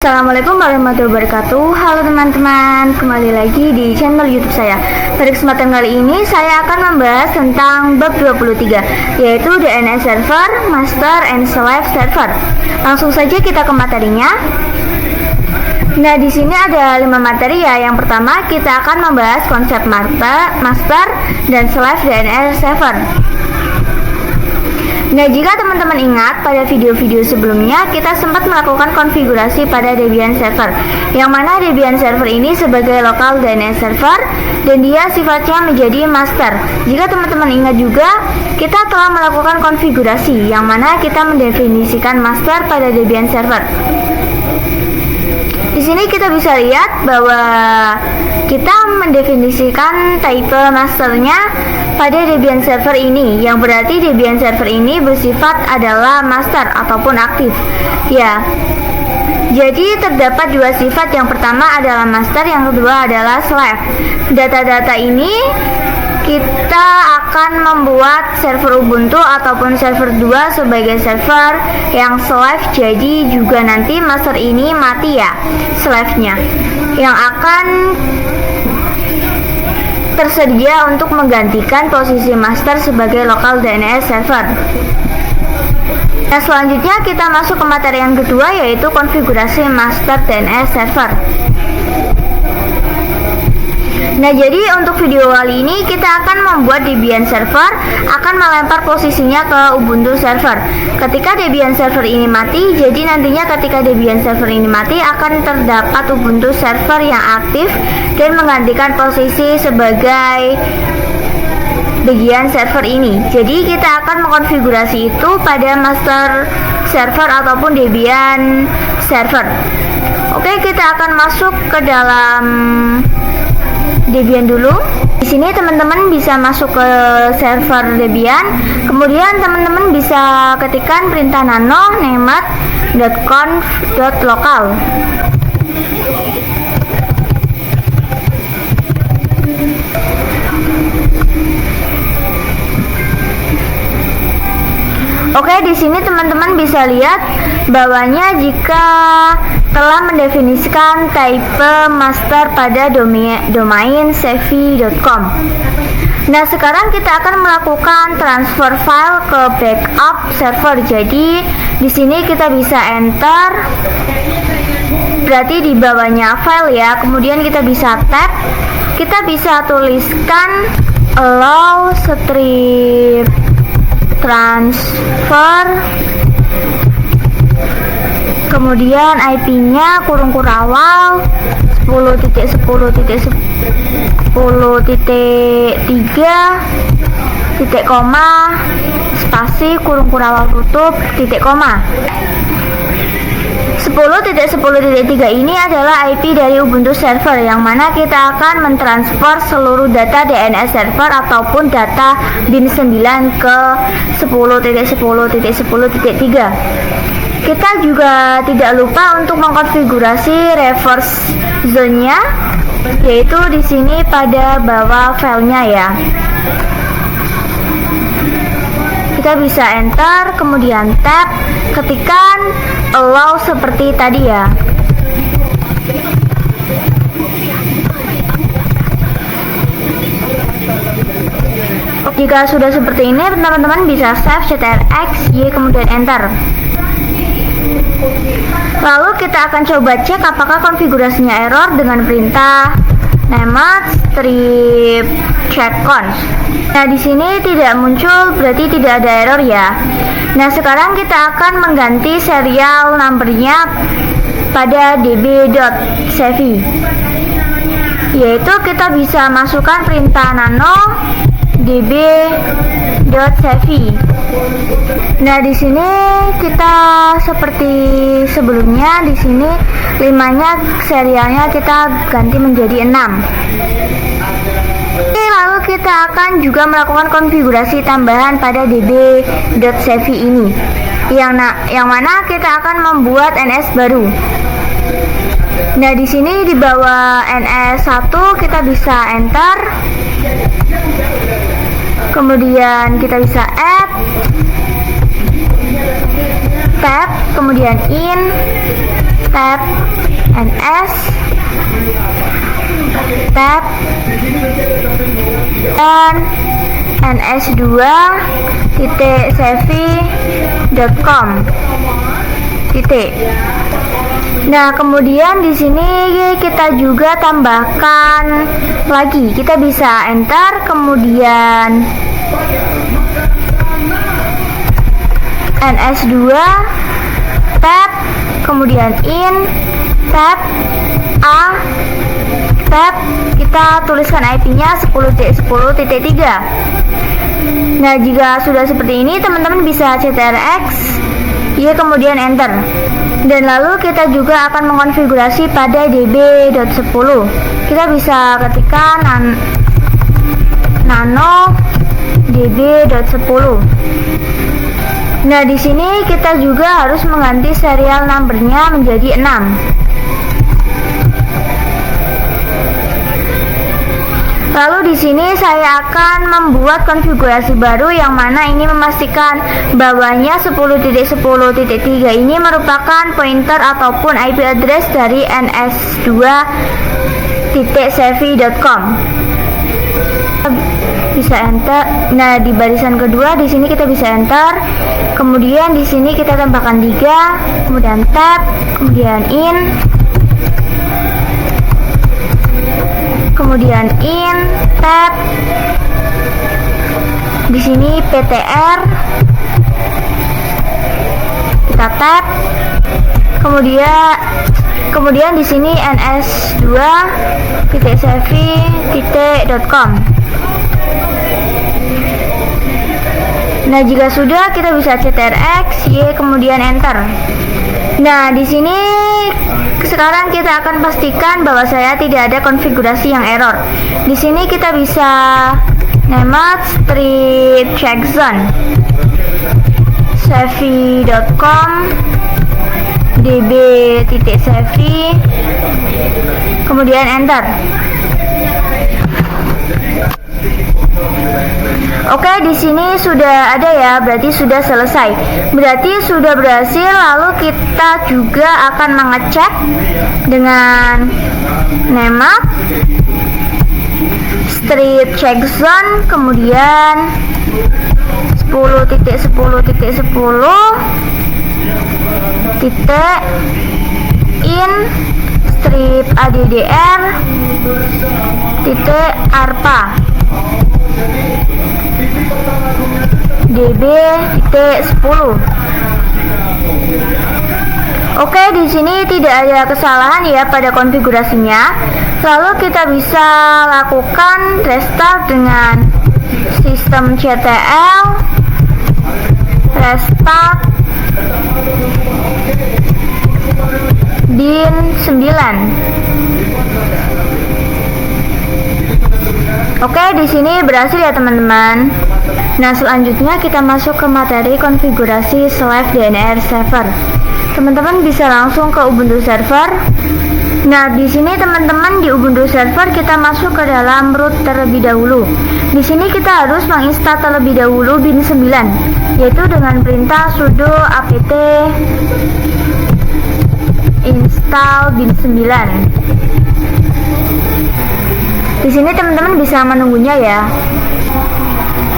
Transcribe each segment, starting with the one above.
Assalamualaikum warahmatullahi wabarakatuh. Halo teman-teman, kembali lagi di channel YouTube saya. Pada kesempatan kali ini saya akan membahas tentang bab 23, yaitu DNS server, master, and slave server. Langsung saja kita ke materinya. Nah, di sini ada 5 materi ya. Yang pertama kita akan membahas konsep master dan slave DNS server. Nah, jika teman-teman ingat pada video-video sebelumnya kita sempat melakukan konfigurasi pada Debian server, yang mana Debian server ini sebagai local DNS server dan dia sifatnya menjadi master. Jika teman-teman ingat juga, kita telah melakukan konfigurasi yang mana kita mendefinisikan master pada Debian server. Di sini kita bisa lihat bahwa kita mendefinisikan type masternya pada Debian server ini, yang berarti Debian server ini bersifat adalah master ataupun aktif. Ya, jadi terdapat 2 sifat. Yang pertama adalah master, yang kedua adalah slave. Data-data ini kita akan membuat server Ubuntu ataupun server 2 sebagai server yang slave. Jadi juga nanti master ini mati ya, slave-nya, yang akan tersedia untuk menggantikan posisi master sebagai local DNS server. Nah, selanjutnya kita masuk ke materi yang kedua, yaitu konfigurasi master DNS server. Nah, jadi untuk video kali ini kita akan membuat Debian server, akan melempar posisinya ke Ubuntu server. Ketika Debian server ini mati, jadi nantinya ketika Debian server ini mati akan terdapat Ubuntu server yang aktif dan menggantikan posisi sebagai Debian server ini. Jadi kita akan mengkonfigurasi itu pada master server ataupun Debian server. Oke, kita akan masuk ke dalam Debian dulu. Di sini teman-teman bisa masuk ke server Debian, kemudian teman-teman bisa ketikkan perintah nano nemad.conf.local. Oke, di sini teman-teman bisa lihat bahwanya jika telah mendefinisikan type master pada domain sevi.com. Nah, sekarang kita akan melakukan transfer file ke backup server. Jadi di sini kita bisa enter, berarti di bawahnya file ya. Kemudian kita bisa tab, kita bisa tuliskan allow strip transfer, kemudian IP-nya kurung kurawal 10.10.10.3 titik koma spasi kurung kurawal tutup titik koma. 10.10.3 ini adalah IP dari Ubuntu server, yang mana kita akan mentransfer seluruh data DNS server ataupun data bin 9 ke 10.10.10.3. Kita juga tidak lupa untuk mengkonfigurasi reverse zone-nya, yaitu di sini pada bawah filenya ya. Kita bisa enter, kemudian tab, ketikkan allow seperti tadi ya. Jika sudah seperti ini, teman-teman bisa save ctrl+x, y, kemudian enter. Lalu kita akan coba cek apakah konfigurasinya error dengan perintah nemad strip checkcons. Nah, di sini tidak muncul, berarti tidak ada error ya. Nah, sekarang kita akan mengganti serial numbernya pada db.sevi, yaitu kita bisa masukkan perintah nano db.sevi. Nah, di sini kita seperti sebelumnya, di sini 5-nya serialnya kita ganti menjadi 6. Oke, lalu kita akan juga melakukan konfigurasi tambahan pada db.sevi ini, yang mana kita akan membuat NS baru. Nah, di sini di bawah NS1 kita bisa enter, kemudian kita bisa add, tab, kemudian in, tab, ns tab dan ns2.savvy.com titik. Nah, kemudian di sini kita juga tambahkan lagi. Kita bisa enter, kemudian ns2 tab, kemudian in tab a tab, kita tuliskan IP-nya 10.10.3. Nah, jika sudah seperti ini, teman-teman bisa ctrx, ya, kemudian enter. Dan lalu kita juga akan mengonfigurasi pada db.10. Kita bisa ketikkan nano db.10. Nah, di sini kita juga harus mengganti serial number-nya menjadi 6. Lalu di sini saya akan membuat konfigurasi baru yang mana ini memastikan bahwanya 10.10.3 ini merupakan pointer ataupun IP address dari ns2.savvy.com. Bisa enter. Nah, di barisan kedua di sini kita bisa enter. Kemudian di sini kita tambahkan 3, kemudian tab, kemudian in, kemudian in tab, di sini ptr, kita tab, kemudian di sini ns2.savvy.com. Nah, jika sudah, kita bisa ctrx, y, kemudian enter. Nah, di sini sekarang kita akan pastikan bahwa saya tidak ada konfigurasi yang error. Di sini kita bisa nemat strip checkzone savvy.com db.savvy, kemudian enter. Oke, di sini sudah ada ya, berarti sudah selesai. Berarti sudah berhasil. Lalu kita juga akan mengecek dengan nemat strip checkzone, kemudian 10.10.10 in strip addr arpa db.10. Oke, di sini tidak ada kesalahan ya pada konfigurasinya. Lalu kita bisa lakukan restart dengan systemctl restart bin 9. Oke, di sini berhasil ya teman-teman. Nah, selanjutnya kita masuk ke materi konfigurasi Slave DNR server. Teman-teman bisa langsung ke Ubuntu server. Nah, di sini teman-teman di Ubuntu server kita masuk ke dalam root terlebih dahulu. Di sini kita harus menginstal terlebih dahulu bin 9, yaitu dengan perintah sudo apt install bin 9. Di sini teman-teman bisa menunggunya ya.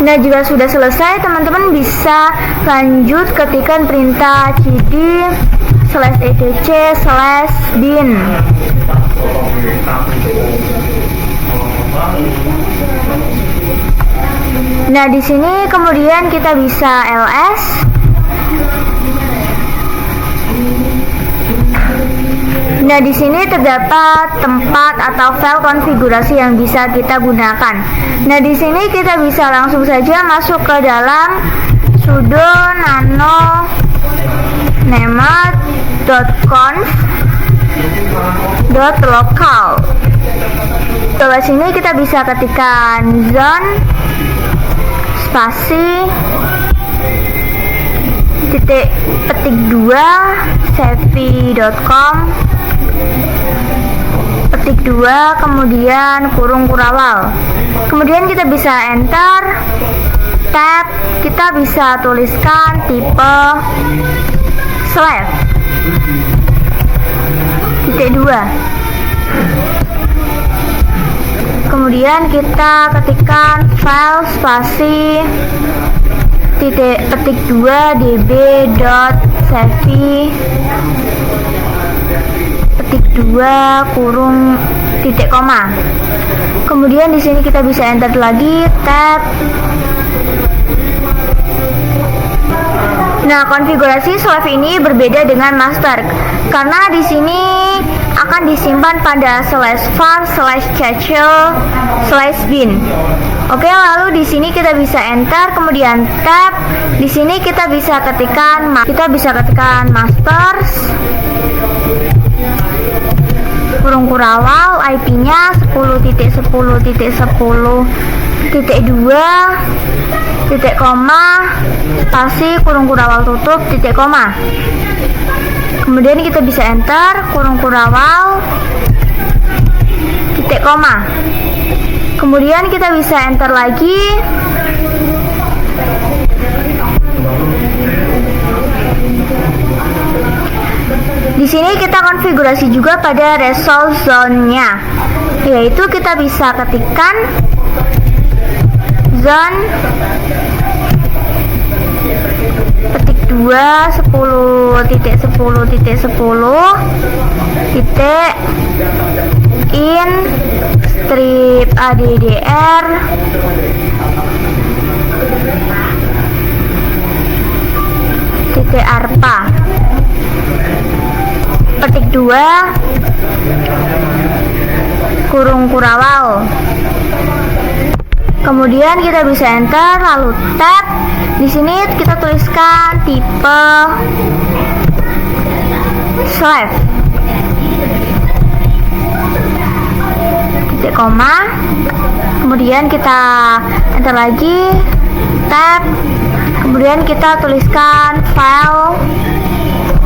Nah, jika sudah selesai, teman-teman bisa lanjut ketikkan perintah cd /etc/bin. Nah, di sini kemudian kita bisa ls. Nah, di sini terdapat tempat atau file konfigurasi yang bisa kita gunakan. Nah, di sini kita bisa langsung saja masuk ke dalam sudo nano nemat.conf.local. Setelah sini kita bisa ketikkan zone spasi petik 2 savvy.com petik 2 kemudian kurung kurawal. Kemudian kita bisa enter, tab, kita bisa tuliskan tipe slave. Titik 2 Kemudian kita ketikkan file spasi petik 2 db.savi petik 2 kurung titik koma. Kemudian di sini kita bisa enter lagi, tab. Nah, konfigurasi slave ini berbeda dengan master karena di sini akan disimpan pada /var/cache/bin. Oke, lalu di sini kita bisa enter, kemudian tab. Di sini kita bisa ketikkan masters kurung kurawal, IP-nya 10.10.10.2 titik koma spasi kurung kurawal tutup titik koma. Kemudian kita bisa enter kurung kurawal titik koma. Kemudian kita bisa enter lagi. Di sini kita konfigurasi juga pada resolve zone-nya, yaitu kita bisa ketikkan zone petik 2 10.10.10 titik in strip addr titik arpa petik 2 kurung kurawal. Kemudian kita bisa enter, lalu tab. Di sini kita tuliskan tipe slave titik koma. Kemudian kita enter lagi, tab. Kemudian kita tuliskan file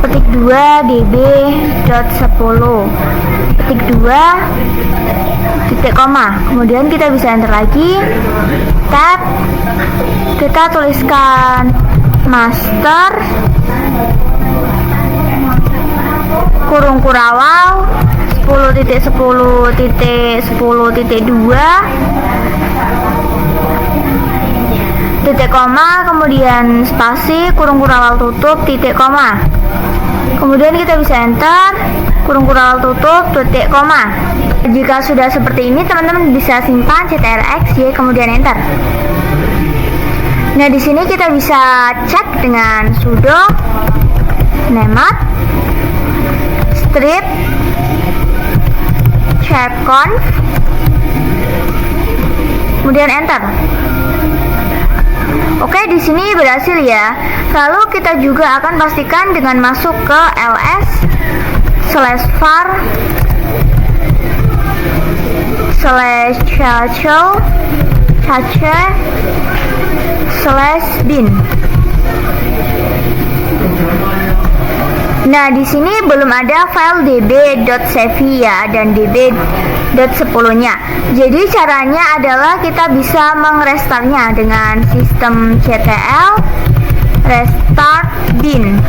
petik 2 db.10 petik 2 titik koma. Kemudian kita bisa enter lagi, tab. Kita tuliskan master kurung kurawal 10.10.10.2 titik koma, kemudian spasi kurung kurawal tutup titik koma. Kemudian kita bisa enter kurung kurawal tutup titik koma. Jika sudah seperti ini, teman-teman bisa simpan ctrl+x kemudian enter. Nah, di sini kita bisa cek dengan sudo nemap strip checkconf kemudian enter. Oke, di sini berhasil ya. Lalu kita juga akan pastikan dengan masuk ke ls/var/cache/bin. Nah, di sini belum ada file db.savi ya dan db.10-nya. Jadi caranya adalah kita bisa mengrestartnya dengan sistem ctl restart bin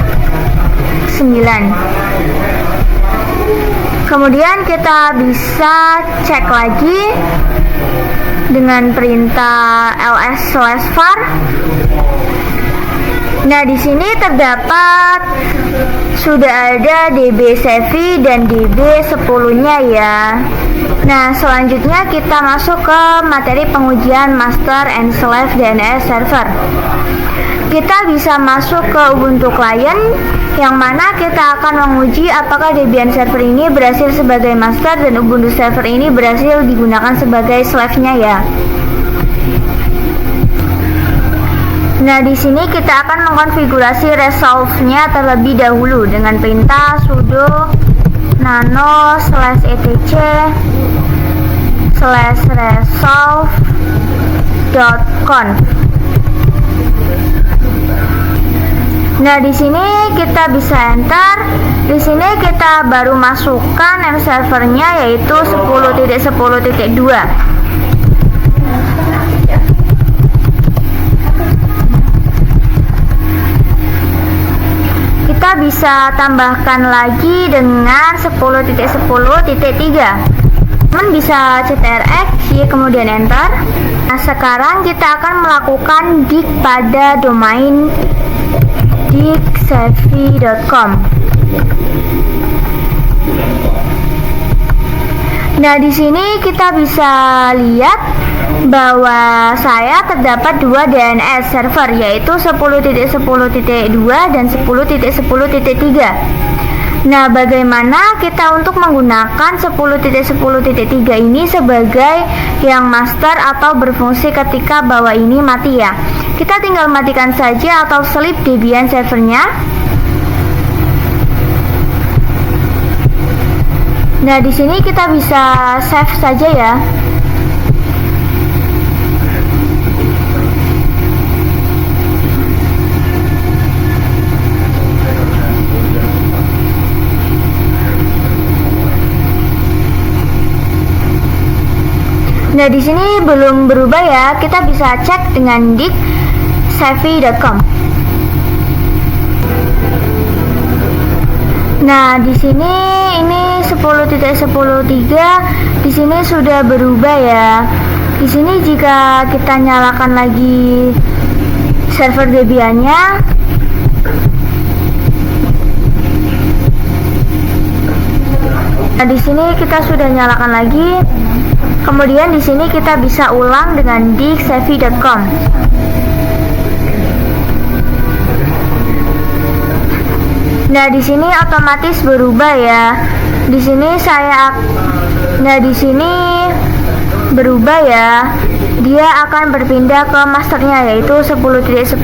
9. Kemudian kita bisa cek lagi dengan perintah ls/var. Nah, di sini terdapat sudah ada db/savi dan db10-nya ya. Nah, selanjutnya kita masuk ke materi pengujian master and slave DNS server. Kita bisa masuk ke Ubuntu Client, yang mana kita akan menguji apakah Debian server ini berhasil sebagai master dan Ubuntu server ini berhasil digunakan sebagai slave-nya ya. Nah, di sini kita akan mengkonfigurasi resolve-nya terlebih dahulu dengan perintah sudo nano/etc/resolve.conf. Nah, di sini kita bisa enter. Di sini kita baru masukkan name servernya yaitu 10.10.2. Kita kita bisa tambahkan lagi dengan 10.10.3. Teman bisa ctrx, kemudian enter. Nah, sekarang kita akan melakukan dig pada domain digsafi.com. Nah, di sini kita bisa lihat bahwa saya terdapat dua DNS server, yaitu 10.10.2 dan 10.10.3. Nah, bagaimana kita untuk menggunakan 10.10.3 ini sebagai yang master atau berfungsi ketika bahwa ini mati ya? Kita tinggal matikan saja atau sleep Debian servernya. Nah, di sini kita bisa save saja ya. Nah, di sini belum berubah ya. Kita bisa cek dengan digsafi.com. Nah, di sini ini 10.10.3 di sini sudah berubah ya. Di sini jika kita nyalakan lagi server Debiannya, nah di sini kita sudah nyalakan lagi. Kemudian di sini kita bisa ulang dengan digsafi.com. Nah, di sini otomatis berubah ya. Di sini berubah ya. Dia akan berpindah ke masternya, yaitu 10.10.2.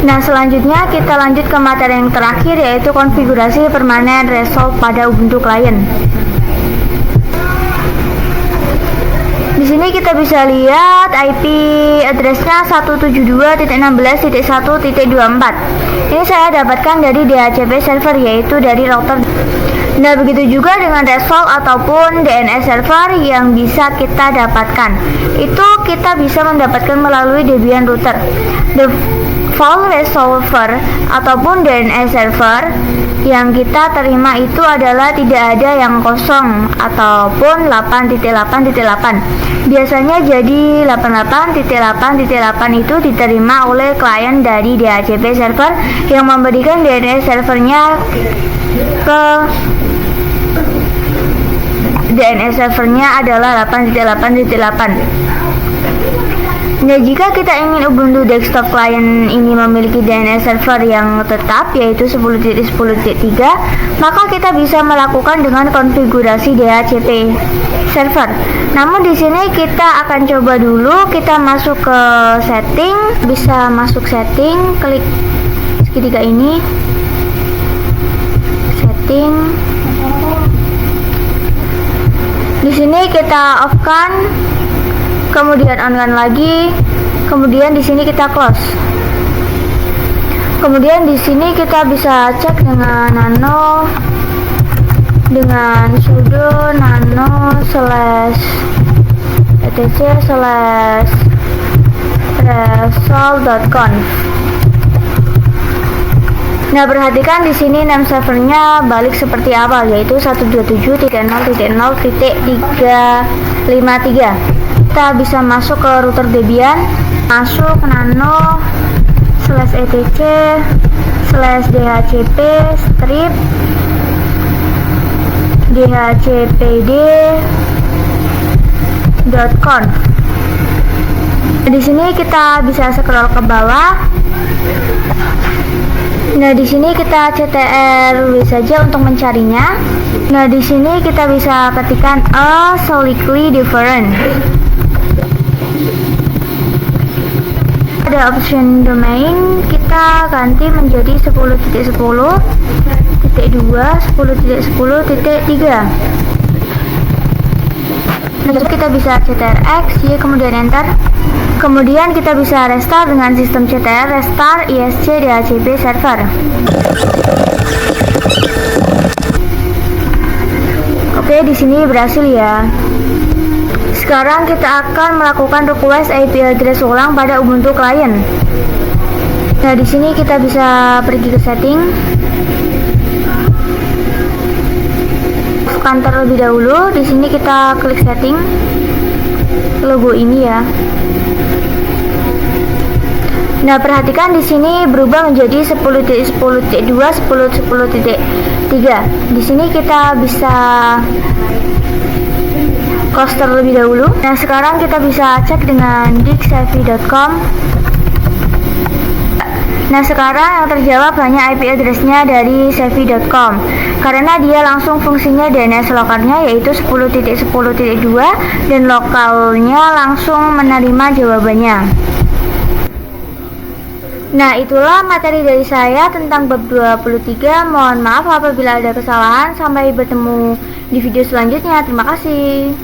Nah, selanjutnya kita lanjut ke materi yang terakhir, yaitu konfigurasi permanen resolve pada Ubuntu client. Di sini kita bisa lihat IP address-nya 172.16.1.24. Ini saya dapatkan dari DHCP server, yaitu dari router. Nah, begitu juga dengan resolve ataupun DNS server yang bisa kita dapatkan. Itu kita bisa mendapatkan melalui Debian router. Default resolver ataupun DNS server yang kita terima itu adalah tidak ada yang kosong ataupun 8.8.8. Biasanya jadi 88.8.8 itu diterima oleh klien dari DHCP server yang memberikan DNS servernya ke DNS servernya adalah 8.8.8. Nah, jika kita ingin Ubuntu desktop client ini memiliki DNS server yang tetap, yaitu 10.10.3, maka kita bisa melakukan dengan konfigurasi DHCP server. Namun di sini kita akan coba dulu, kita masuk ke setting, bisa masuk setting, klik segitiga ini, setting. Di sini kita off-kan, kemudian on-kan lagi, kemudian di sini kita close. Kemudian di sini kita bisa cek dengan nano, dengan sudo nano /etc/resol.conf. Nah, perhatikan di sini name servernya balik seperti apa, yaitu 127.0.0.353. Kita bisa masuk ke router Debian, masuk nano /etc/dhcp strip dhcpd.conf. Di sini kita bisa scroll ke bawah. Nah, di sini kita ctrl saja untuk mencarinya. Nah, di sini kita bisa ketikkan a slightly different. Ada option domain, kita ganti menjadi 10.10.2, 10.10.3. Nah, kita bisa ctrx, kemudian enter. Kemudian kita bisa restart dengan sistem ctr restart isc dhcp server. Oke, di sini berhasil ya. Sekarang kita akan melakukan request IP address ulang pada Ubuntu client. Nah, Nah, di sini kita bisa pergi ke setting, scan terlebih dahulu. Di sini kita klik setting, logo ini ya. Nah, perhatikan di sini berubah menjadi 10.10.2, 10.10.3. Di sini kita bisa close terlebih dahulu. Nah, sekarang kita bisa cek dengan dixavvy.com. Nah, sekarang yang terjawab hanya IP address-nya dari savvy.com karena dia langsung fungsinya DNS lokalnya yaitu 10.10.2 dan lokalnya langsung menerima jawabannya. Nah, itulah materi dari saya tentang bab 23. Mohon maaf apabila ada kesalahan. Sampai bertemu di video selanjutnya. Terima kasih.